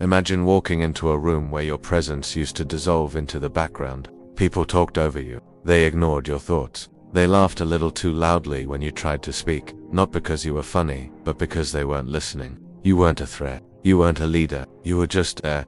Imagine walking into a room where your presence used to dissolve into the background. People talked over you. They ignored your thoughts. They laughed a little too loudly when you tried to speak, not because you were funny, but because they weren't listening. You weren't a threat. You weren't a leader. You were just there.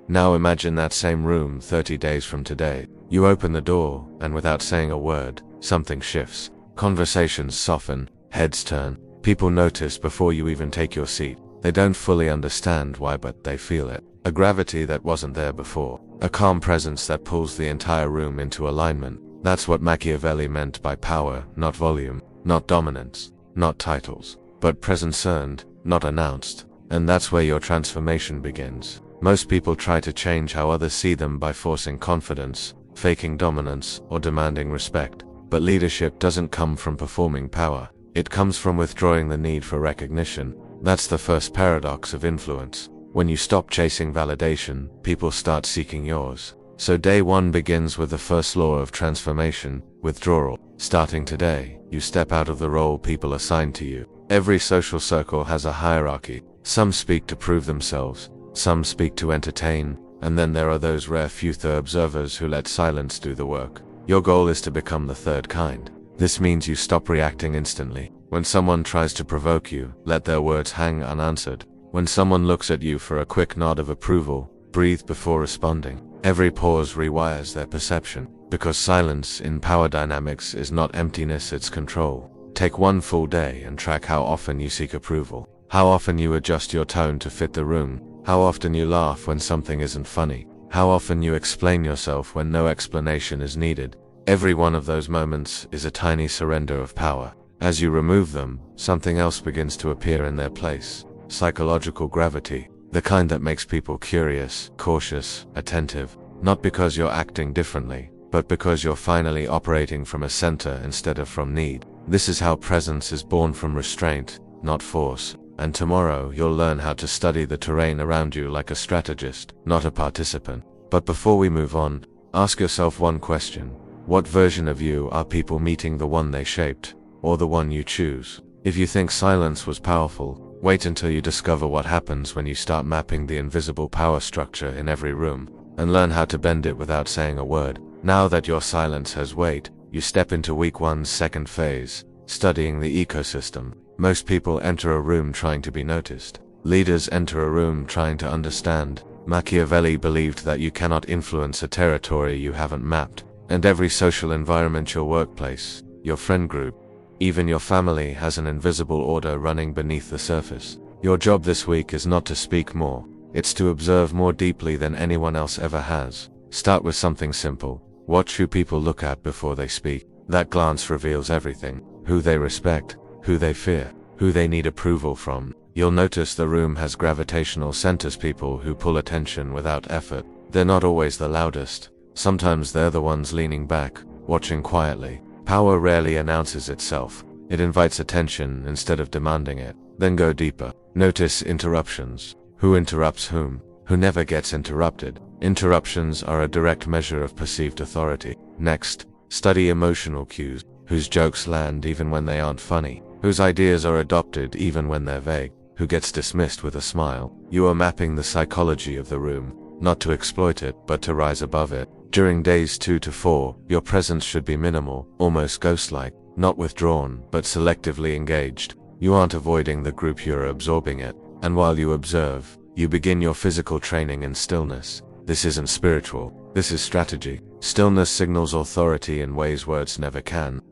Now imagine that same room 30 days from today. You open the door, and without saying a word, something shifts. Conversations soften, heads turn. People notice before you even take your seat. They don't fully understand why, but they feel it. A gravity that wasn't there before. A calm presence that pulls the entire room into alignment. That's what Machiavelli meant by power, not volume, not dominance, not titles, but presence earned, not announced. And that's where your transformation begins. Most people try to change how others see them by forcing confidence, faking dominance, or demanding respect. But leadership doesn't come from performing power. It comes from withdrawing the need for recognition. That's the first paradox of influence. When you stop chasing validation, people start seeking yours. So day one begins with the first law of transformation, withdrawal. Starting today, you step out of the role people assign to you. Every social circle has a hierarchy. Some speak to prove themselves. Some speak to entertain, and then there are those rare few observers who let silence do the work. Your goal is to become the third kind. This means you stop reacting instantly. When someone tries to provoke you, let their words hang unanswered. When someone looks at you for a quick nod of approval, breathe before responding. Every pause rewires their perception, because silence in power dynamics is not emptiness, it's control. Take one full day and track how often you seek approval, how often you adjust your tone to fit the room, how often you laugh when something isn't funny, how often you explain yourself when no explanation is needed. Every one of those moments is a tiny surrender of power. As you remove them, something else begins to appear in their place. Psychological gravity, the kind that makes people curious, cautious, attentive, not because you're acting differently, but because you're finally operating from a center instead of from need. This is how presence is born from restraint, not force. And tomorrow you'll learn how to study the terrain around you like a strategist, not a participant. But before we move on, ask yourself one question. What version of you are people meeting, the one they shaped, or the one you choose? If you think silence was powerful, wait until you discover what happens when you start mapping the invisible power structure in every room, and learn how to bend it without saying a word. Now that your silence has weight, you step into week 1's second phase, studying the ecosystem. Most people enter a room trying to be noticed. Leaders enter a room trying to understand. Machiavelli believed that you cannot influence a territory you haven't mapped. And every social environment, your workplace, your friend group, even your family, has an invisible order running beneath the surface. Your job this week is not to speak more. It's to observe more deeply than anyone else ever has. Start with something simple. Watch who people look at before they speak. That glance reveals everything. Who they respect, who they fear, who they need approval from. You'll notice the room has gravitational centers, people who pull attention without effort. They're not always the loudest. Sometimes they're the ones leaning back, watching quietly. Power rarely announces itself. It invites attention instead of demanding it. Then go deeper. Notice interruptions. Who interrupts whom? Who never gets interrupted? Interruptions are a direct measure of perceived authority. Next, study emotional cues. Whose jokes land even when they aren't funny? Whose ideas are adopted even when they're vague? Who gets dismissed with a smile? You are mapping the psychology of the room, not to exploit it, but to rise above it. During days 2 to 4, your presence should be minimal, almost ghost-like, not withdrawn, but selectively engaged. You aren't avoiding the group, you're absorbing it. And while you observe, you begin your physical training in stillness. This isn't spiritual, this is strategy. Stillness signals authority in ways words never can.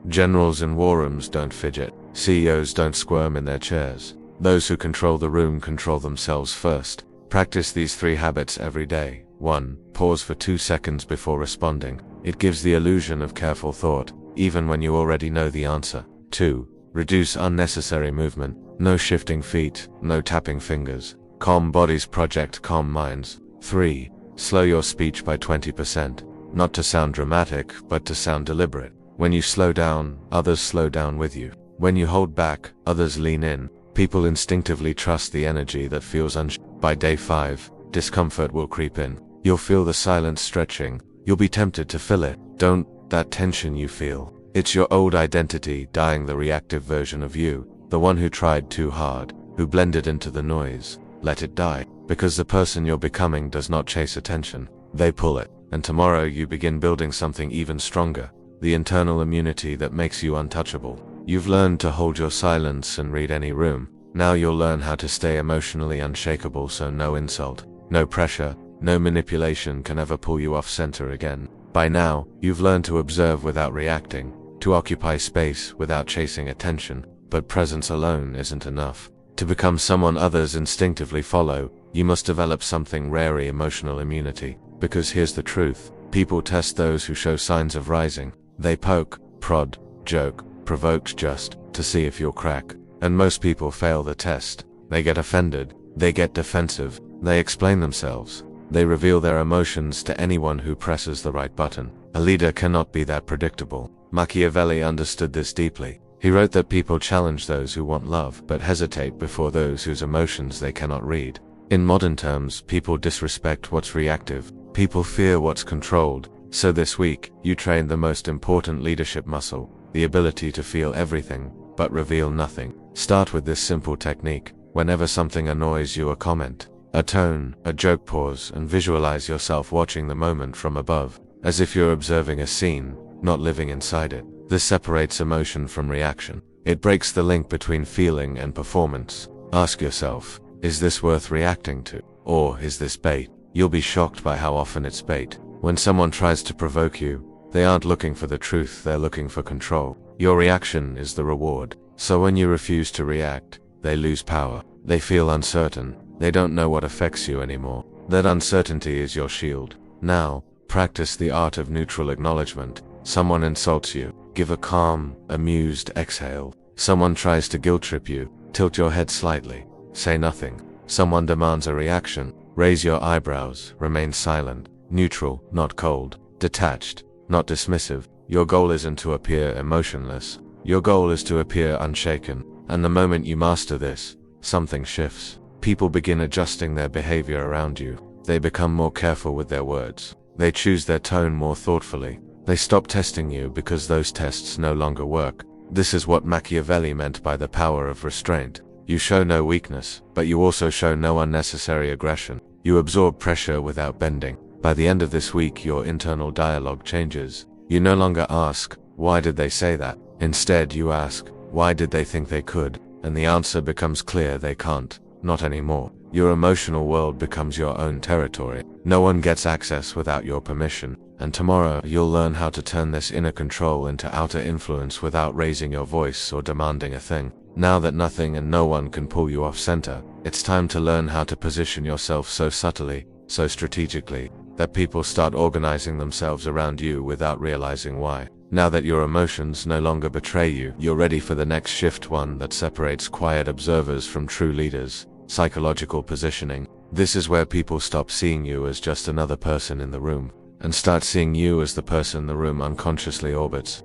Generals in war rooms don't fidget. CEOs don't squirm in their chairs. Those who control the room control themselves first. Practice these 3 habits every day. 1. Pause for 2 seconds before responding. It gives the illusion of careful thought, even when you already know the answer. 2. Reduce unnecessary movement. No shifting feet, no tapping fingers. Calm bodies project calm minds. 3. Slow your speech by 20%. Not to sound dramatic, but to sound deliberate. When you slow down, others slow down with you. When you hold back, others lean in. People instinctively trust the energy that feels By day 5, discomfort will creep in. You'll feel the silence stretching. You'll be tempted to fill it. Don't. That tension you feel. It's your old identity dying, the reactive version of you, the one who tried too hard, who blended into the noise. Let it die. because the person you're becoming does not chase attention. They pull it. And tomorrow you begin building something even stronger, the internal immunity that makes you untouchable. You've learned to hold your silence and read any room. Now you'll learn how to stay emotionally unshakable so no insult, no pressure, no manipulation can ever pull you off center again. By now, you've learned to observe without reacting, to occupy space without chasing attention, but presence alone isn't enough. To become someone others instinctively follow, you must develop something rare: emotional immunity. Because here's the truth, people test those who show signs of rising. They poke, prod, joke, provoke just to see if you'll crack. And most people fail the test. They get offended, they get defensive, they explain themselves, they reveal their emotions to anyone who presses the right button. A leader cannot be that predictable. Machiavelli understood this deeply. He wrote that people challenge those who want love, but hesitate before those whose emotions they cannot read. In modern terms, people disrespect what's reactive. People fear what's controlled. So this week, you train the most important leadership muscle, the ability to feel everything, but reveal nothing. Start with this simple technique. Whenever something annoys you, a comment, a tone, a joke, pause and visualize yourself watching the moment from above, as if you're observing a scene, not living inside it. This separates emotion from reaction. It breaks the link between feeling and performance. Ask yourself, is this worth reacting to? Or is this bait? You'll be shocked by how often it's bait. When someone tries to provoke you, they aren't looking for the truth, they're looking for control. Your reaction is the reward. So when you refuse to react, they lose power. They feel uncertain. They don't know what affects you anymore. That uncertainty is your shield. Now, practice the art of neutral acknowledgement. Someone insults you. Give a calm, amused exhale. Someone tries to guilt trip you. Tilt your head slightly. Say nothing. Someone demands a reaction. Raise your eyebrows. Remain silent. Neutral, not cold. Detached, not dismissive. Your goal isn't to appear emotionless. Your goal is to appear unshaken. And the moment you master this, something shifts. People begin adjusting their behavior around you. They become more careful with their words. They choose their tone more thoughtfully. They stop testing you because those tests no longer work. This is what Machiavelli meant by the power of restraint. You show no weakness, but you also show no unnecessary aggression. You absorb pressure without bending. By the end of this week, your internal dialogue changes. You no longer ask, why did they say that? Instead, you ask, why did they think they could? And the answer becomes clear: they can't. Not anymore. Your emotional world becomes your own territory. No one gets access without your permission. And tomorrow, you'll learn how to turn this inner control into outer influence without raising your voice or demanding a thing. Now that nothing and no one can pull you off center, it's time to learn how to position yourself so subtly, so strategically, that people start organizing themselves around you without realizing why. Now that your emotions no longer betray you, you're ready for the next shift, one that separates quiet observers from true leaders. Psychological positioning. This is where people stop seeing you as just another person in the room, and start seeing you as the person the room unconsciously orbits.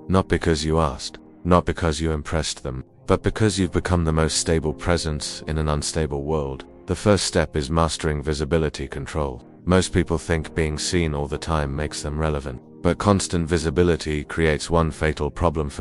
Not because you asked, not because you impressed them, but because you've become the most stable presence in an unstable world. The first step is mastering visibility control. Most people think being seen all the time makes them relevant, but constant visibility creates one fatal problem: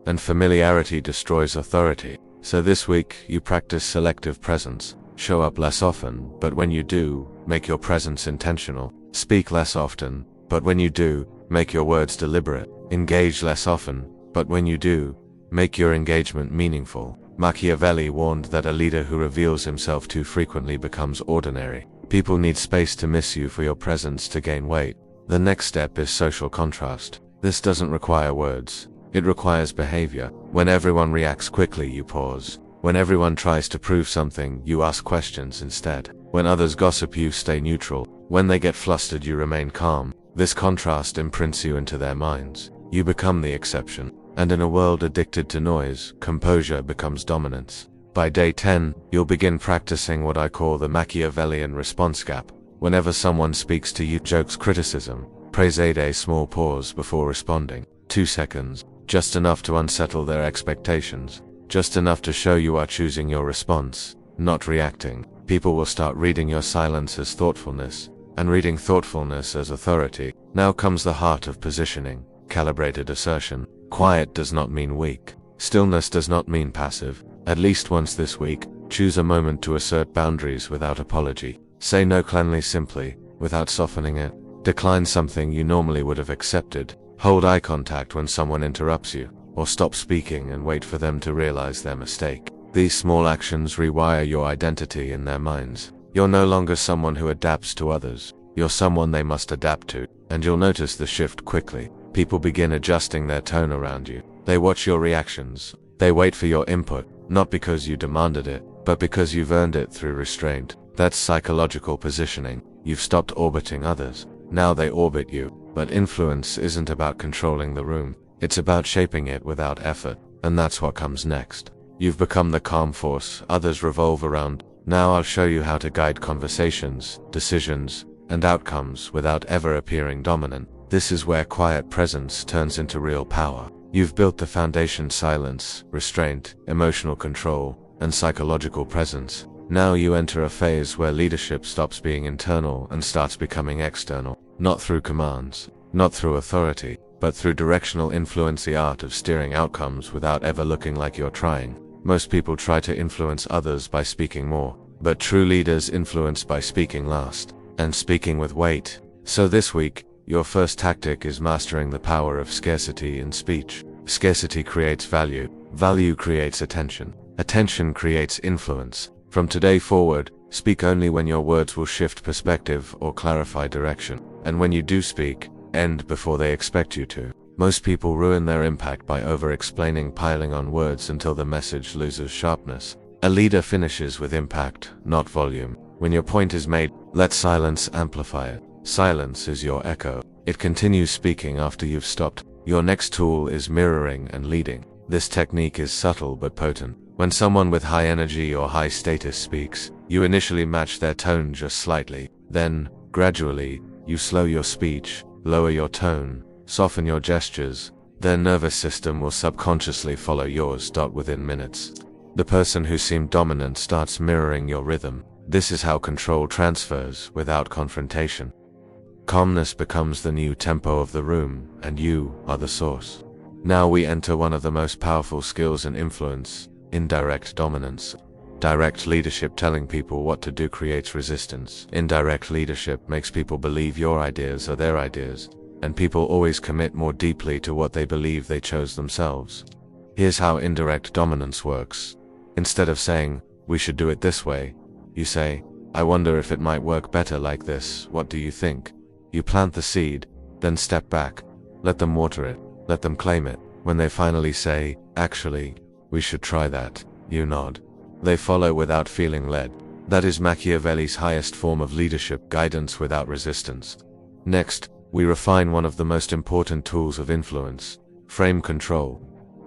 and familiarity destroys authority. So this week, you practice selective presence. Show up less often, but when you do, make your presence intentional. Speak less often, but when you do, make your words deliberate. Engage less often, but when you do, make your engagement meaningful. Machiavelli warned that a leader who reveals himself too frequently becomes ordinary. People need space to miss you for your presence to gain weight. The next step is social contrast. This doesn't require words. It requires behavior. When everyone reacts quickly, you pause. When everyone tries to prove something, you ask questions instead. When others gossip, you stay neutral. When they get flustered, you remain calm. This contrast imprints you into their minds. You become the exception. And in a world addicted to noise, composure becomes dominance. By day 10, you'll begin practicing what I call the Machiavellian response gap. Whenever someone speaks to you, jokes, criticism, praise, a small pause before responding. 2 seconds. Just enough to unsettle their expectations. Just enough to show you are choosing your response, not reacting. People will start reading your silence as thoughtfulness, and reading thoughtfulness as authority. Now comes the heart of positioning: calibrated assertion. Quiet does not mean weak. Stillness does not mean passive. At least once this week, Choose a moment to assert boundaries without apology. Say no calmly, simply, without softening it. Decline something you normally would have accepted. Hold eye contact when someone interrupts you, or stop speaking and wait for them to realize their mistake. These small actions rewire your identity in their minds. You're no longer someone who adapts to others. You're someone they must adapt to, and you'll notice the shift quickly. People begin adjusting their tone around you. They watch your reactions. They wait for your input, not because you demanded it, but because you've earned it through restraint. That's psychological positioning. You've stopped orbiting others. Now they orbit you. But influence isn't about controlling the room. It's about shaping it without effort. And that's what comes next. You've become the calm force others revolve around. Now I'll show you how to guide conversations, decisions, and outcomes without ever appearing dominant. This is where quiet presence turns into real power. You've built the foundation: silence, restraint, emotional control, and psychological presence. Now you enter a phase where leadership stops being internal and starts becoming external. Not through commands, not through authority, but through directional influence, the art of steering outcomes without ever looking like you're trying. Most people try to influence others by speaking more, but true leaders influence by speaking last, and speaking with weight. So this week, your first tactic is mastering the power of scarcity in speech. Scarcity creates value. Value creates attention. Attention creates influence. From today forward, speak only when your words will shift perspective or clarify direction. And when you do speak, end before they expect you to. Most people ruin their impact by over-explaining, piling on words until the message loses sharpness. A leader finishes with impact, not volume. When your point is made, let silence amplify it. Silence is your echo. It continues speaking after you've stopped. Your next tool is mirroring and leading. This technique is subtle but potent. When someone with high energy or high status speaks, you initially match their tone just slightly. Then, gradually, you slow your speech, lower your tone, soften your gestures. Their nervous system will subconsciously follow yours. Within minutes, the person who seemed dominant starts mirroring your rhythm. This is how control transfers without confrontation. Calmness becomes the new tempo of the room, and you are the source. Now we enter one of the most powerful skills in influence: indirect dominance. Direct leadership, telling people what to do, creates resistance. Indirect leadership makes people believe your ideas are their ideas, and people always commit more deeply to what they believe they chose themselves. Here's how indirect dominance works. Instead of saying, "We should do it this way," you say, "I wonder if it might work better like this. What do you think?" You plant the seed, then step back. Let them water it. Let them claim it. When they finally say, "Actually, we should try that," you nod. They follow without feeling led. That is Machiavelli's highest form of leadership: guidance without resistance. Next, we refine one of the most important tools of influence: frame control.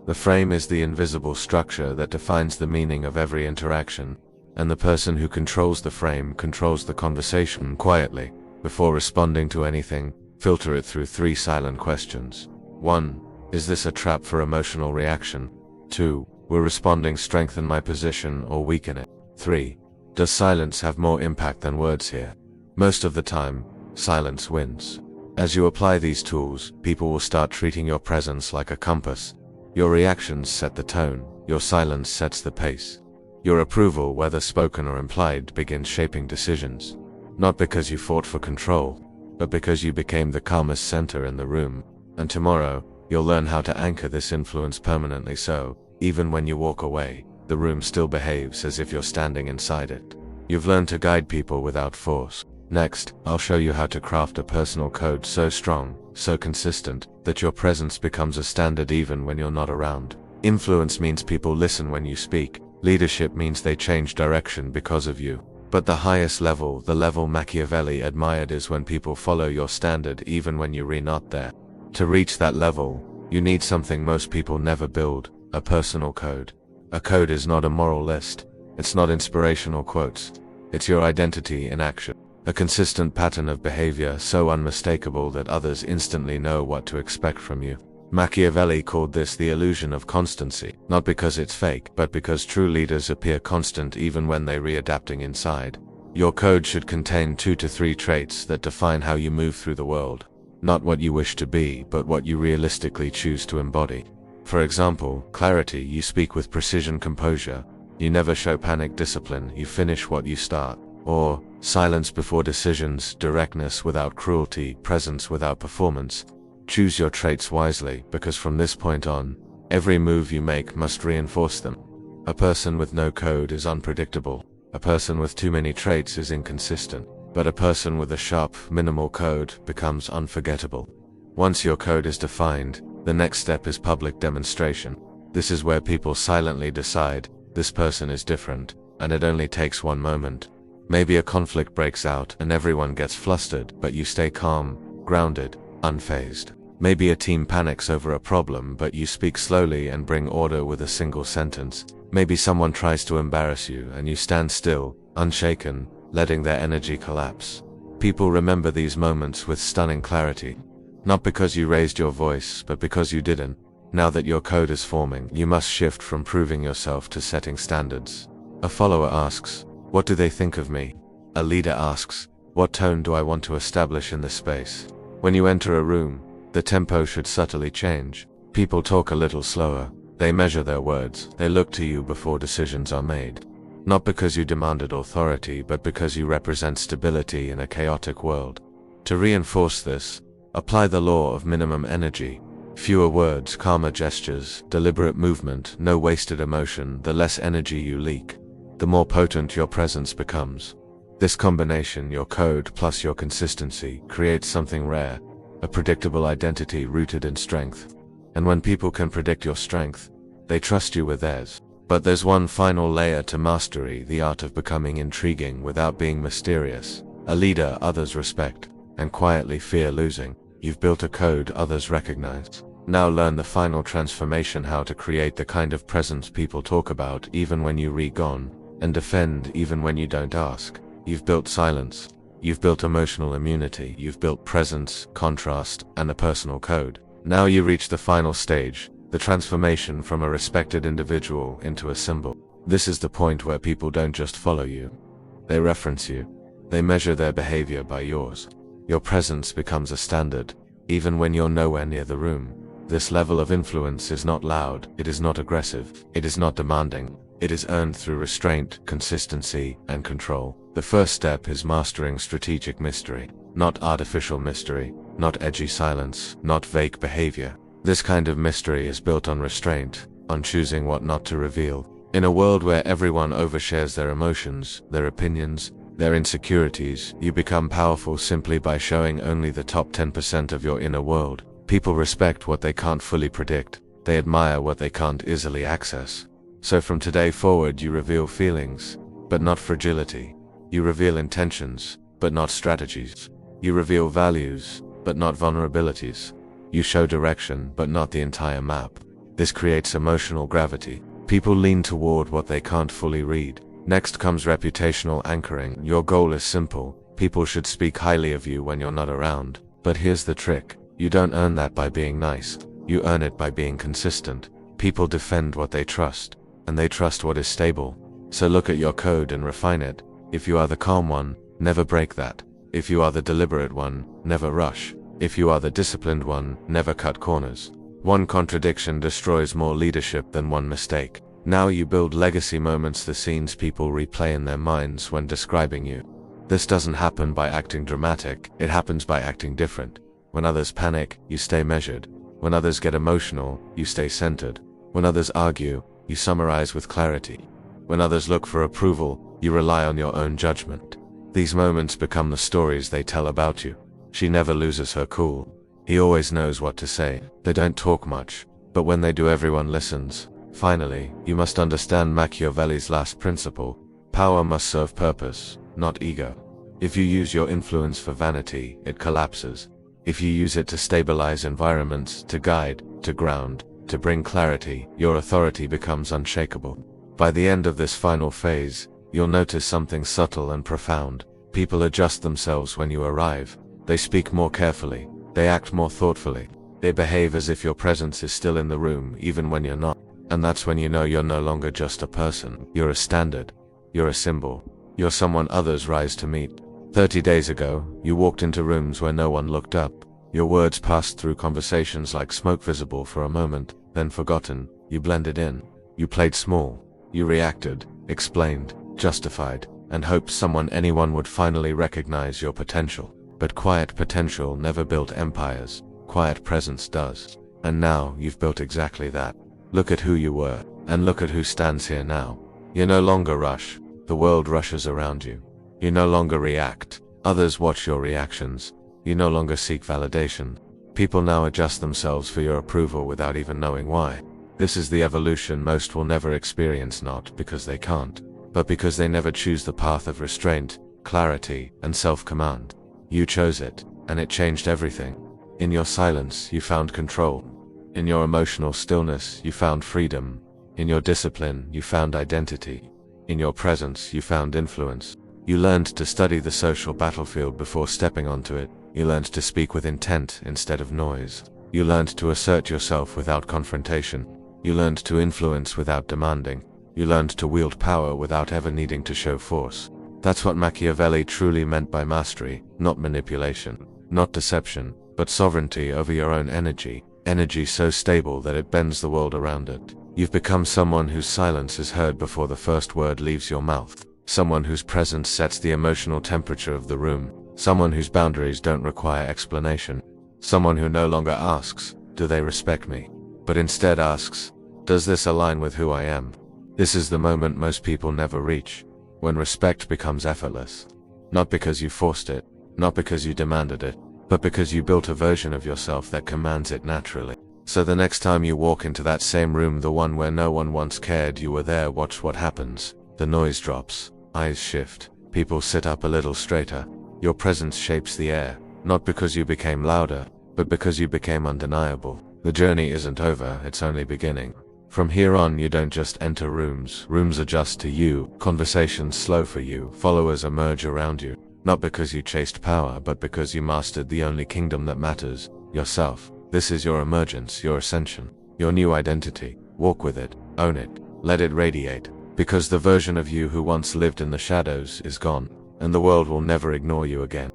The frame is the invisible structure that defines the meaning of every interaction, and the person who controls the frame controls the conversation. Quietly, before responding to anything, filter it through 3 silent questions. 1. Is this a trap for emotional reaction? 2. Will responding strengthen my position or weaken it? 3. Does silence have more impact than words here? Most of the time, silence wins. As you apply these tools, people will start treating your presence like a compass. Your reactions set the tone. Your silence sets the pace. Your approval, whether spoken or implied, begins shaping decisions. Not because you fought for control, but because you became the calmest center in the room. And tomorrow, you'll learn how to anchor this influence permanently, so, even when you walk away, the room still behaves as if you're standing inside it. You've learned to guide people without force. Next, I'll show you how to craft a personal code so strong, so consistent, that your presence becomes a standard even when you're not around. Influence means people listen when you speak. Leadership means they change direction because of you. But the highest level, the level Machiavelli admired, is when people follow your standard even when you're not there. To reach that level, you need something most people never build: a personal code. A code is not a moral list. It's not inspirational quotes. It's your identity in action. A consistent pattern of behavior so unmistakable that others instantly know what to expect from you. Machiavelli called this the illusion of constancy, not because it's fake, but because true leaders appear constant even when they're readapting inside. Your code should contain 2 to 3 traits that define how you move through the world. Not what you wish to be, but what you realistically choose to embody. For example, clarity: you speak with precision, composure, You never show panic discipline, you finish what you start. Or, silence before decisions, directness without cruelty, presence without performance. Choose your traits wisely, because from this point on, every move you make must reinforce them. A person with no code is unpredictable. A person with too many traits is inconsistent. But a person with a sharp, minimal code becomes unforgettable. Once your code is defined, the next step is public demonstration. This is where people silently decide, this person is different, and it only takes one moment. Maybe a conflict breaks out and everyone gets flustered, but you stay calm, grounded, unfazed. Maybe a team panics over a problem, but you speak slowly and bring order with a single sentence. Maybe someone tries to embarrass you and you stand still, unshaken, letting their energy collapse. People remember these moments with stunning clarity. Not because you raised your voice, but because you didn't. Now that your code is forming, you must shift from proving yourself to setting standards. A follower asks, what do they think of me? A leader asks, what tone do I want to establish in this space? When you enter a room, the tempo should subtly change. People talk a little slower. They measure their words. They look to you before decisions are made. Not because you demanded authority, but because you represent stability in a chaotic world. To reinforce this, apply the law of minimum energy. Fewer words, calmer gestures, deliberate movement, no wasted emotion. The less energy you leak, the more potent your presence becomes. This combination, your code plus your consistency, creates something rare, a predictable identity rooted in strength. And when people can predict your strength, they trust you with theirs. But there's one final layer to mastery, the art of becoming intriguing without being mysterious. A leader others respect, and quietly fear losing. You've built a code others recognize. Now learn the final transformation, how to create the kind of presence people talk about even when you're gone, and defend even when you don't ask. You've built silence. You've built emotional immunity. You've built presence, contrast, and a personal code. Now you reach the final stage, the transformation from a respected individual into a symbol. This is the point where people don't just follow you. They reference you. They measure their behavior by yours. Your presence becomes a standard, even when you're nowhere near the room. This level of influence is not loud, it is not aggressive, it is not demanding. It is earned through restraint, consistency, and control. The first step is mastering strategic mystery. Not artificial mystery, not edgy silence, not vague behavior. This kind of mystery is built on restraint, on choosing what not to reveal. In a world where everyone overshares their emotions, their opinions, their insecurities, you become powerful simply by showing only the top 10% of your inner world. People respect what they can't fully predict. They admire what they can't easily access. So from today forward, you reveal feelings, but not fragility. You reveal intentions, but not strategies. You reveal values, but not vulnerabilities. You show direction, but not the entire map. This creates emotional gravity. People lean toward what they can't fully read. Next comes reputational anchoring. Your goal is simple. People should speak highly of you when you're not around. But here's the trick. You don't earn that by being nice. You earn it by being consistent. People defend what they trust, and they trust what is stable. So look at your code and refine it. If you are the calm one, never break that. If you are the deliberate one, never rush. If you are the disciplined one, never cut corners. One contradiction destroys more leadership than one mistake. Now you build legacy moments, the scenes people replay in their minds when describing you. This doesn't happen by acting dramatic, it happens by acting different. When others panic, you stay measured. When others get emotional, you stay centered. When others argue, you summarize with clarity. When others look for approval, you rely on your own judgment. These moments become the stories they tell about you. She never loses her cool. He always knows what to say. They don't talk much, but when they do, everyone listens. Finally, you must understand Machiavelli's last principle. Power must serve purpose, not ego. If you use your influence for vanity, it collapses. If you use it to stabilize environments, to guide, to ground, to bring clarity, your authority becomes unshakable. By the end of this final phase, you'll notice something subtle and profound. People adjust themselves when you arrive. They speak more carefully. They act more thoughtfully. They behave as if your presence is still in the room, even when you're not. And that's when you know you're no longer just a person. You're a standard. You're a symbol. You're someone others rise to meet. 30 days ago, you walked into rooms where no one looked up. Your words passed through conversations like smoke, visible for a moment, then forgotten. You blended in. You played small. You reacted, explained, justified, and hoped anyone would finally recognize your potential. But quiet potential never built empires. Quiet presence does. And now you've built exactly that. Look at who you were, and look at who stands here now. You no longer rush. The world rushes around you. You no longer react. Others watch your reactions. You no longer seek validation. People now adjust themselves for your approval without even knowing why. This is the evolution most will never experience, not because they can't, but because they never choose the path of restraint, clarity, and self-command. You chose it, and it changed everything. In your silence, you found control. In your emotional stillness, you found freedom. In your discipline, you found identity. In your presence, you found influence. You learned to study the social battlefield before stepping onto it. You learned to speak with intent instead of noise. You learned to assert yourself without confrontation. You learned to influence without demanding. You learned to wield power without ever needing to show force. That's what Machiavelli truly meant by mastery, not manipulation, not deception, but sovereignty over your own energy, energy so stable that it bends the world around it. You've become someone whose silence is heard before the first word leaves your mouth, someone whose presence sets the emotional temperature of the room, someone whose boundaries don't require explanation, someone who no longer asks, "Do they respect me?" but instead asks, "Does this align with who I am?" This is the moment most people never reach, when respect becomes effortless. Not because you forced it, not because you demanded it, but because you built a version of yourself that commands it naturally. So the next time you walk into that same room, the one where no one once cared you were there, watch what happens. The noise drops, eyes shift, people sit up a little straighter. Your presence shapes the air, not because you became louder, but because you became undeniable. The journey isn't over, it's only beginning. From here on, you don't just enter rooms, rooms adjust to you, conversations slow for you, followers emerge around you. Not because you chased power, but because you mastered the only kingdom that matters, yourself. This is your emergence, your ascension, your new identity. Walk with it, own it, let it radiate. Because the version of you who once lived in the shadows is gone, and the world will never ignore you again.